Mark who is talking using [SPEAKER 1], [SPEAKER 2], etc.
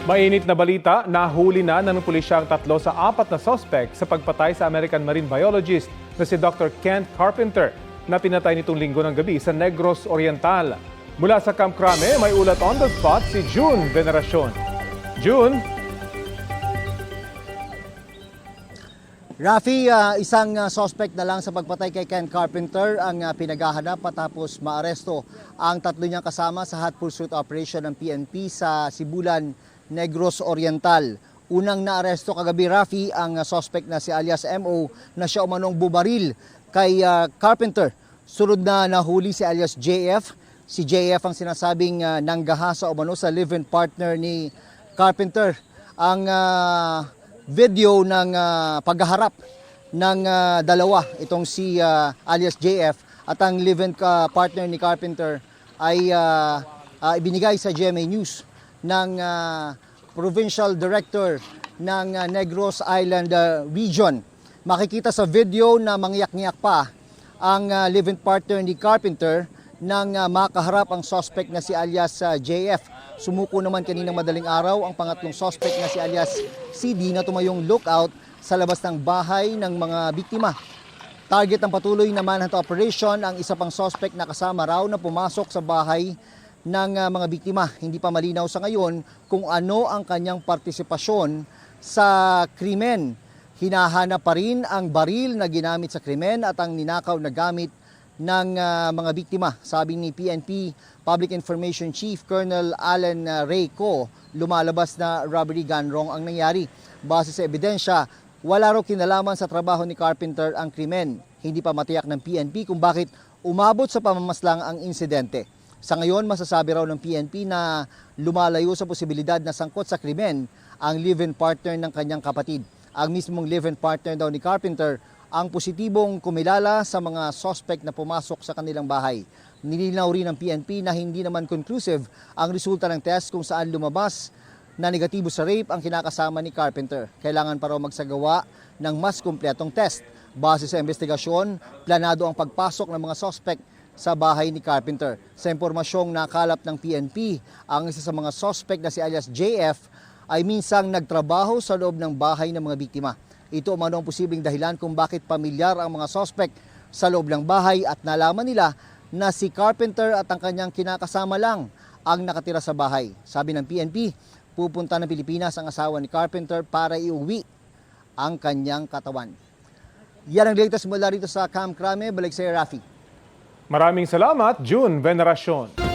[SPEAKER 1] Mainit na balita, nahuli na ng pulisya ang 3 sa 4 na suspect sa pagpatay sa American marine biologist na si Dr. Kent Carpenter na pinatay nitong linggo ng gabi sa Negros Oriental. Mula sa Camp Crame, may ulat on the spot si June Veneracion. June?
[SPEAKER 2] Rafi, isang suspect na lang sa pagpatay kay Ken Carpenter ang pinaghahanap matapos maaresto ang 3 niyang kasama sa hot pursuit operation ng PNP sa Sibulan, Negros Oriental. Unang naaresto kagabi, Rafi, ang suspect na si alias MO na siya umanong bubaril kay Carpenter. Sunod na nahuli si alias JF. Si JF ang sinasabing nanggahasa umano sa live-in partner ni Carpenter. Ang video ng paghaharap ng dalawa, itong si alias JF at ang live-in partner ni Carpenter ay ibinigay sa GMA News ng Provincial Director ng Negros Island Region. Makikita sa video na mangyak-ngyak pa ang live-in partner ni Carpenter nang makaharap ang suspect na si alias JF. Sumuko naman kaninang madaling araw ang pangatlong suspect na si alias CD na tumayong lookout sa labas ng bahay ng mga biktima. Target ng patuloy na manhunt operation ang isa pang suspect na kasama raw na pumasok sa bahay ng mga biktima. Hindi pa malinaw sa ngayon kung ano ang kanyang partisipasyon sa krimen. Hinahanap pa rin ang baril na ginamit sa krimen at ang ninakaw na gamit ng mga biktima. Sabi ni PNP Public Information Chief Colonel Alan Reyco, lumalabas na robbery gone wrong ang nangyari. Base sa ebidensya, wala raw kinalaman sa trabaho ni Carpenter ang krimen. Hindi pa matiyak ng PNP kung bakit umabot sa pamamaslang ang insidente. Sa ngayon, masasabi raw ng PNP na lumalayo sa posibilidad na sangkot sa krimen ang live-in partner ng kanyang kapatid. Ang mismong live-in partner daw ni Carpenter ang positibong kumilala sa mga suspect na pumasok sa kanilang bahay. Nilinaw rin ng PNP na hindi naman conclusive ang resulta ng test kung saan lumabas na negatibo sa rape ang kinakasama ni Carpenter. Kailangan pa raw magsagawa ng mas kumpletong test. Base sa investigasyon, planado ang pagpasok ng mga suspect sa bahay ni Carpenter. Sa impormasyong nakalap ng PNP, ang isa sa mga suspect na si alias JF ay minsang nagtrabaho sa loob ng bahay ng mga biktima. Ito umano ang posibleng dahilan kung bakit pamilyar ang mga suspect sa loob ng bahay at nalaman nila na si Carpenter at ang kanyang kinakasama lang ang nakatira sa bahay. Sabi ng PNP, pupunta ng Pilipinas ang asawa ni Carpenter para iuwi ang kanyang katawan. Yan ang latest mula rito sa Camp Crame. Balik sa Rafi.
[SPEAKER 1] Maraming salamat, June Veneracion.